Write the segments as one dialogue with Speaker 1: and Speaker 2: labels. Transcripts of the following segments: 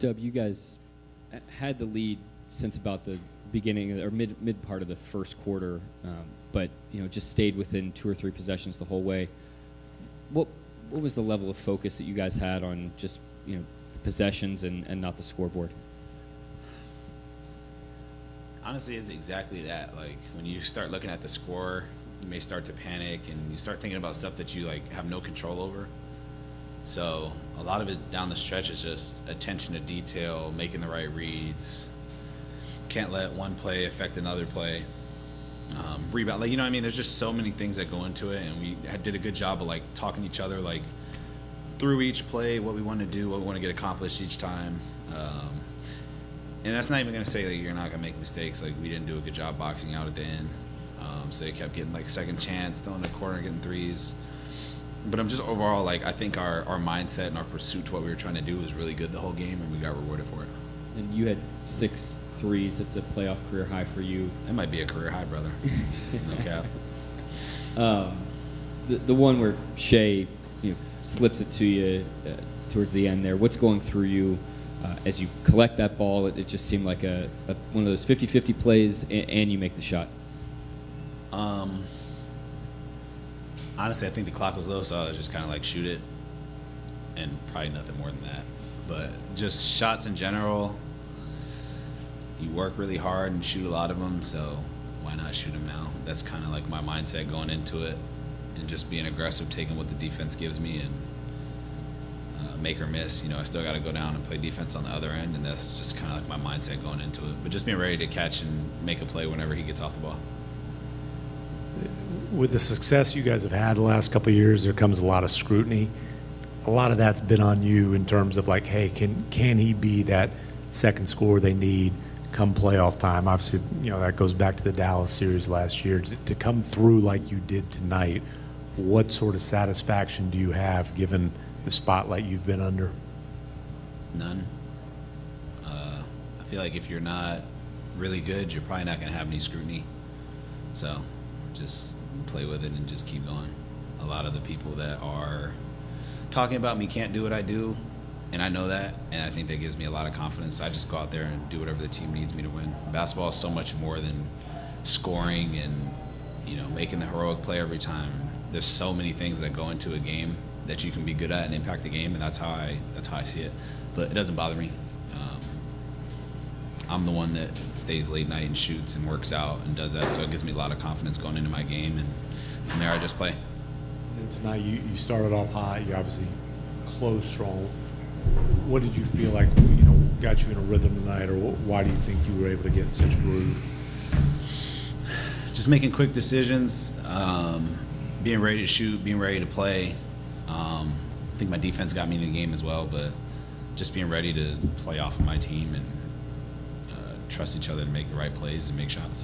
Speaker 1: Dub, you guys had the lead since about the beginning or mid part of the first quarter, but just stayed within 2 or 3 possessions the whole way. What was the level of focus that you guys had on just possessions and not the scoreboard?
Speaker 2: Honestly, it's exactly that. Like, when you start looking at the score, you may start to panic and you start thinking about stuff that you have no control over. So a lot of it down the stretch is just attention to detail, making the right reads. Can't let one play affect another play. Rebound, you know what I mean? There's just so many things that go into it, and we did a good job of talking to each other through each play, what we want to do, what we want to get accomplished each time. And that's not even going to say that you're not going to make mistakes. We didn't do a good job boxing out at the end. So they kept getting second chance, throwing the corner, getting threes. But I'm just overall, I think our mindset and our pursuit to what we were trying to do was really good the whole game, and we got rewarded for it.
Speaker 1: And you had 6 threes. It's a playoff career high for you.
Speaker 2: It might be a career high, brother. No cap.
Speaker 1: The one where Shea slips it to you towards the end there, what's going through you as you collect that ball? It just seemed like one of those 50-50 plays, and you make the shot.
Speaker 2: Honestly, I think the clock was low, so I was just kind of shoot it, and probably nothing more than that. But just shots in general, you work really hard and shoot a lot of them, so why not shoot them now? That's kind of my mindset going into it, and just being aggressive, taking what the defense gives me, and make or miss. I still got to go down and play defense on the other end, and that's just kind of my mindset going into it. But just being ready to catch and make a play whenever he gets off the ball.
Speaker 3: With the success you guys have had the last couple of years, there comes a lot of scrutiny. A lot of that's been on you in terms of hey, can he be that second scorer they need come playoff time? Obviously, that goes back to the Dallas series last year. To come through like you did tonight, what sort of satisfaction do you have given the spotlight you've been under?
Speaker 2: None. I feel like if you're not really good, you're probably not going to have any scrutiny. So just play with it and just keep going. A lot of the people that are talking about me can't do what I do, and I know that, and I think that gives me a lot of confidence. I just go out there and do whatever the team needs me to win. Basketball is so much more than scoring and making the heroic play every time. There's so many things that go into a game that you can be good at and impact the game, and that's how I see it. But it doesn't bother me. I'm the one that stays late night and shoots and works out and does that, so it gives me a lot of confidence going into my game, and from there I just play.
Speaker 3: And tonight you started off hot. You obviously closed strong. What did you feel got you in a rhythm tonight, or why do you think you were able to get in such a groove?
Speaker 2: Just making quick decisions, being ready to shoot, being ready to play. I think my defense got me in the game as well, but just being ready to play off of my team and trust each other to make the right plays and make shots.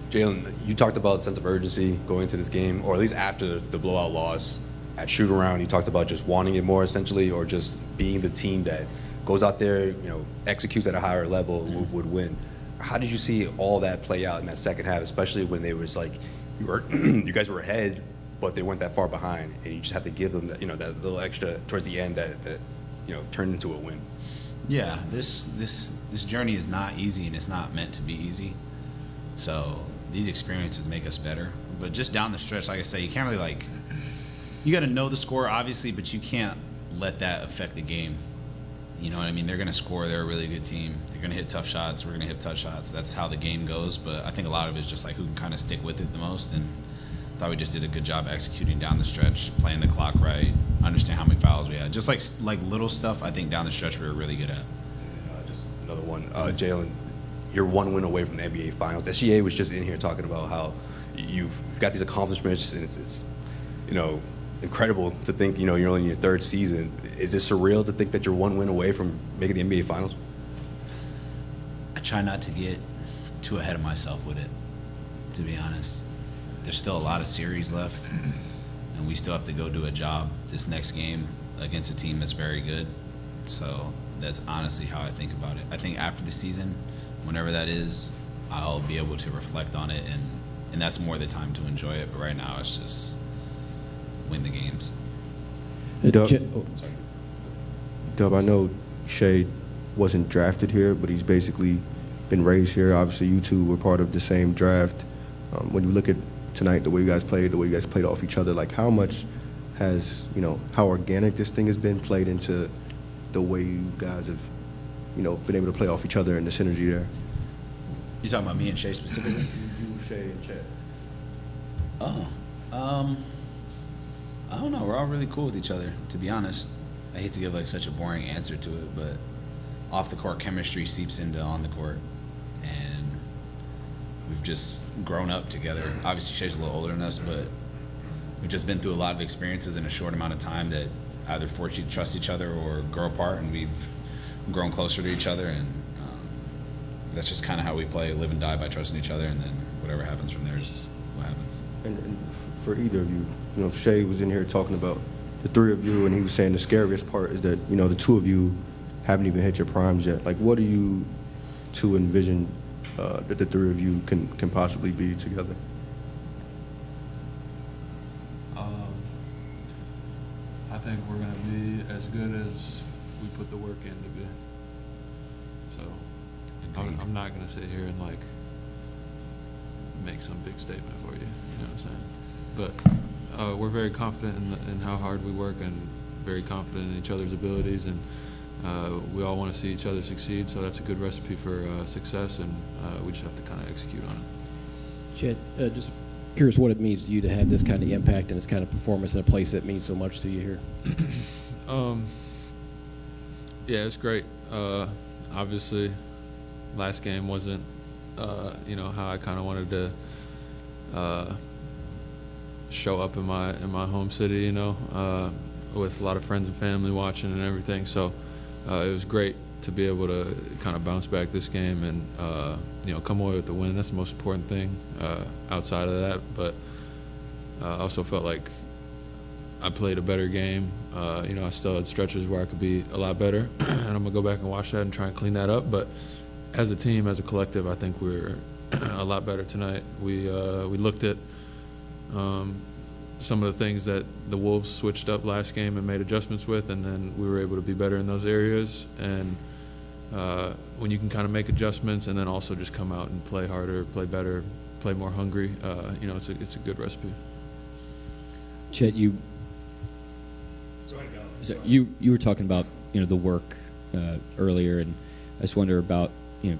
Speaker 4: Jalen, you talked about sense of urgency going into this game, or at least after the blowout loss. At shoot-around, you talked about just wanting it more, essentially, or just being the team that goes out there, executes at a higher level, would win. How did you see all that play out in that second half, especially when they was you guys were ahead, but they weren't that far behind, and you just have to give them that, that little extra towards the end that turned into a win?
Speaker 2: Yeah, this journey is not easy, and it's not meant to be easy. So these experiences make us better. But just down the stretch, like I say, you can't really you got to know the score, obviously, but you can't let that affect the game. You know what I mean? They're going to score. They're a really good team. They're going to hit tough shots. We're going to hit tough shots. That's how the game goes. But I think a lot of it is just who can kind of stick with it the most. And I thought we just did a good job executing down the stretch, playing the clock right, understand how many fouls we had. Just like little stuff, I think down the stretch we were really good at.
Speaker 4: Just another one. Jalen, you're one win away from the NBA Finals. SGA was just in here talking about how you've got these accomplishments, and it's incredible to think, you're only in your 3rd season. Is it surreal to think that you're one win away from making the NBA Finals?
Speaker 2: I try not to get too ahead of myself with it, to be honest. There's still a lot of series left, and we still have to go do a job this next game against a team that's very good. So that's honestly how I think about it. I think after the season, whenever that is, I'll be able to reflect on it, and that's more the time to enjoy it. But right now, it's just win the games.
Speaker 5: Dub,
Speaker 6: Chet-
Speaker 5: Dub, I know Shea wasn't drafted here, but he's basically been raised here. Obviously, you two were part of the same draft. When you look at tonight, the way you guys played off each other, like how much has, how organic this thing has been played into the way you guys have, been able to play off each other and the synergy there?
Speaker 2: You talking about me and Shay specifically?
Speaker 5: You, Shea, and Chet.
Speaker 2: Oh, I don't know. We're all really cool with each other, to be honest. I hate to give like such a boring answer to it, but off the court chemistry seeps into on the court, and we've just grown up together. Obviously, Shay's a little older than us, but we've just been through a lot of experiences in a short amount of time that either force you to trust each other or grow apart, and we've grown closer to each other, and that's just kind of how we play, live and die by trusting each other, and then whatever happens from there is what happens.
Speaker 5: And for either of you, Shea was in here talking about the three of you, and he was saying the scariest part is that, the two of you haven't even hit your primes yet. Like, what do you two envision that the three of you can possibly be together?
Speaker 7: I think we're going to be as good as we put the work in to be. So I'm not going to sit here and like make some big statement for you. You know what I'm saying? But we're very confident in how hard we work, and very confident in each other's abilities, and we all want to see each other succeed. So that's a good recipe for success, and we just have to kind of execute on it.
Speaker 6: Chet, just curious what it means to you to have this kind of impact and this kind of performance in a place that means so much to you here.
Speaker 7: Yeah, it's great. Obviously, last game wasn't, how I kind of wanted to show up in my home city, with a lot of friends and family watching and everything. So it was great to be able to kind of bounce back this game and come away with the win. That's the most important thing outside of that. But I also felt like I played a better game. I still had stretches where I could be a lot better, and I'm gonna go back and watch that and try and clean that up. But as a team, as a collective, I think we're a lot better tonight. We looked at some of the things that the Wolves switched up last game and made adjustments with, and then we were able to be better in those areas. And when you can kind of make adjustments and then also just come out and play harder, play better, play more hungry, it's a good recipe.
Speaker 1: Chet, you were talking about the work earlier, and I just wonder about you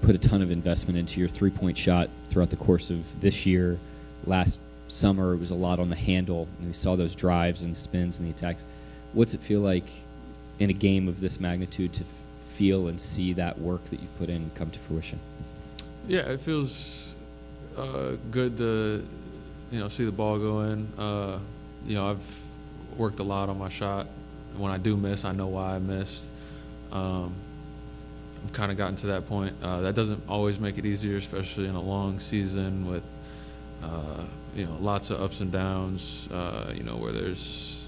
Speaker 1: put a ton of investment into your three-point shot throughout the course of this year. Last summer it was a lot on the handle, and we saw those drives and spins and the attacks. What's it feel like in a game of this magnitude to feel and see that work that you put in come to fruition?
Speaker 7: Yeah, it feels good to see the ball go in. I've worked a lot on my shot. When I do miss, I know why I missed. I've kind of gotten to that point. That doesn't always make it easier, especially in a long season with lots of ups and downs. Where there's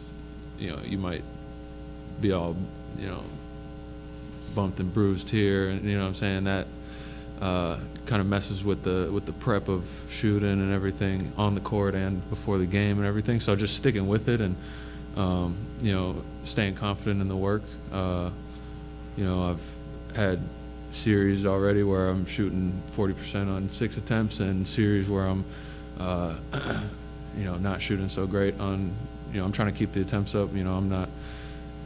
Speaker 7: you might be all bumped and bruised here, and what I'm saying, that kind of messes with the prep of shooting and everything on the court and before the game and everything. So just sticking with it and staying confident in the work. I've had series already where I'm shooting 40% on 6 attempts, and series where I'm not shooting so great on. I'm trying to keep the attempts up. I'm not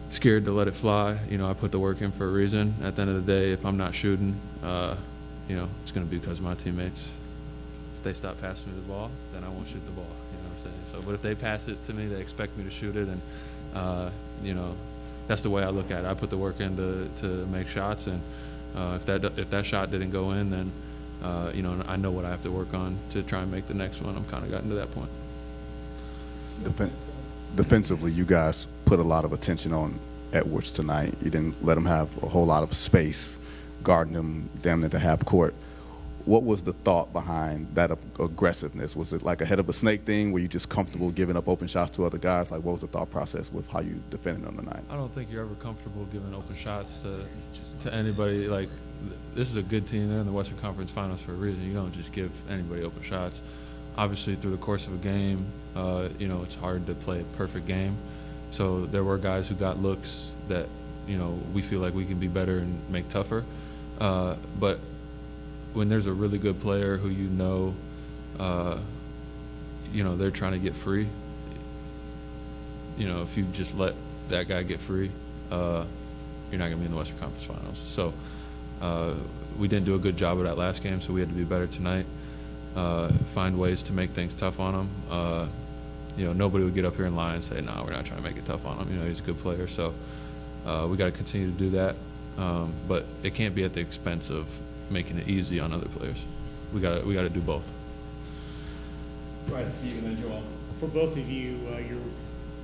Speaker 7: scared to let it fly. I put the work in for a reason. At the end of the day, if I'm not shooting, it's going to be because of my teammates. If they stop passing me the ball, then I won't shoot the ball. What I'm saying? So, but if they pass it to me, they expect me to shoot it, and that's the way I look at it. I put the work in to make shots, and if that shot didn't go in, then I know what I have to work on to try and make the next one. I'm kind of gotten to that point.
Speaker 8: Defensively, you guys put a lot of attention on Edwards tonight. You didn't let him have a whole lot of space, guarding him damn near to half court. What was the thought behind that aggressiveness? Was it like a head of a snake thing? Were you just comfortable giving up open shots to other guys? Like, what was the thought process with how you defended on the night?
Speaker 7: I don't think you're ever comfortable giving open shots to anybody. Like, this is a good team. They're in the Western Conference Finals for a reason. You don't just give anybody open shots. Obviously, through the course of a game, it's hard to play a perfect game. So there were guys who got looks that, we feel like we can be better and make tougher. But when there's a really good player who they're trying to get free, if you just let that guy get free, you're not going to be in the Western Conference Finals. So we didn't do a good job of that last game, so we had to be better tonight, find ways to make things tough on him. Nobody would get up here and lie and say, no, we're not trying to make it tough on him. He's a good player. So we got to continue to do that. But it can't be at the expense of making it easy on other players. We got to do both.
Speaker 9: Go ahead, Steve, and then Joel. For both of you, you're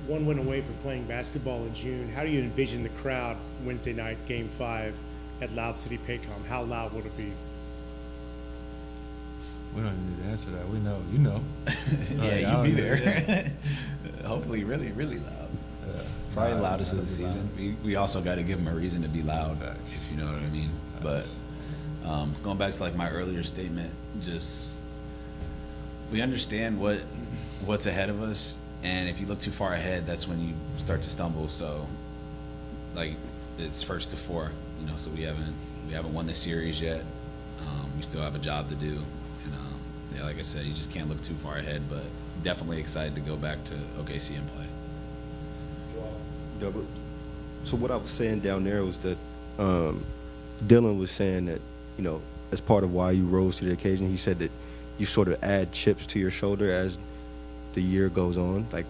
Speaker 9: one win away from playing basketball in June. How do you envision the crowd Wednesday night, Game 5 at Loud City Paycom? How loud will it be?
Speaker 7: We don't even need to answer that. We know. You know.
Speaker 2: Yeah, you'll be there. Hopefully really, really loud. Probably the loudest of the season. We also got to give them a reason to be loud, if you know what I mean. But going back to like my earlier statement, just we understand what's ahead of us, and if you look too far ahead, that's when you start to stumble. So like it's first to 4, so we haven't won the series yet. We still have a job to do, and like I said, you just can't look too far ahead. But definitely excited to go back to OKC and play.
Speaker 5: So what I was saying down there was that Dylan was saying that, as part of why you rose to the occasion, he said that you sort of add chips to your shoulder as the year goes on. Like,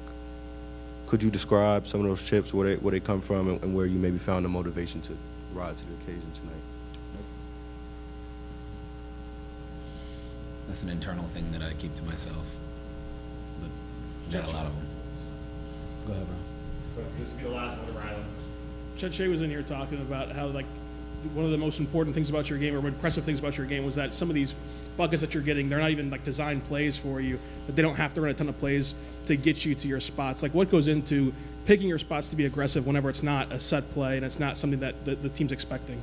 Speaker 5: could you describe some of those chips, where they come from, and where you maybe found the motivation to rise to the occasion tonight?
Speaker 2: That's an internal thing that I keep to myself, but got a lot of them. Go ahead, bro.
Speaker 9: This will be the last one, Rylan.
Speaker 10: Chet Shea was in here talking about how, like, one of the most important things about your game, or impressive things about your game, was that some of these buckets that you're getting, they're not even like designed plays for you, that they don't have to run a ton of plays to get you to your spots. Like, what goes into picking your spots to be aggressive whenever it's not a set play and it's not something that the team's expecting?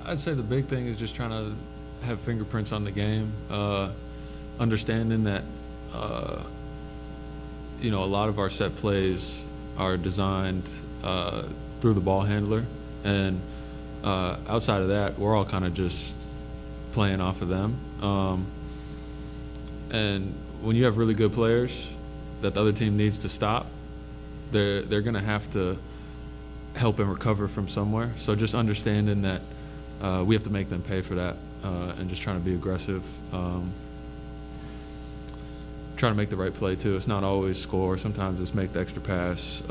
Speaker 7: I'd say the big thing is just trying to have fingerprints on the game, understanding that a lot of our set plays are designed through the ball handler, and outside of that, we're all kind of just playing off of them. And when you have really good players that the other team needs to stop, they're going to have to help and recover from somewhere. So just understanding that we have to make them pay for that, and just trying to be aggressive. Trying to make the right play too. It's not always score. Sometimes it's make the extra pass.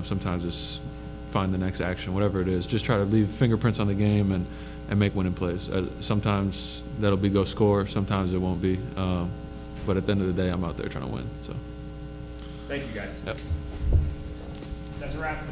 Speaker 7: Sometimes it's find the next action. Whatever it is, just try to leave fingerprints on the game and make winning plays. Sometimes that'll be go score. Sometimes it won't be. But at the end of the day, I'm out there trying to win. So.
Speaker 9: Thank you, guys.
Speaker 7: Yep.
Speaker 9: That's a wrap.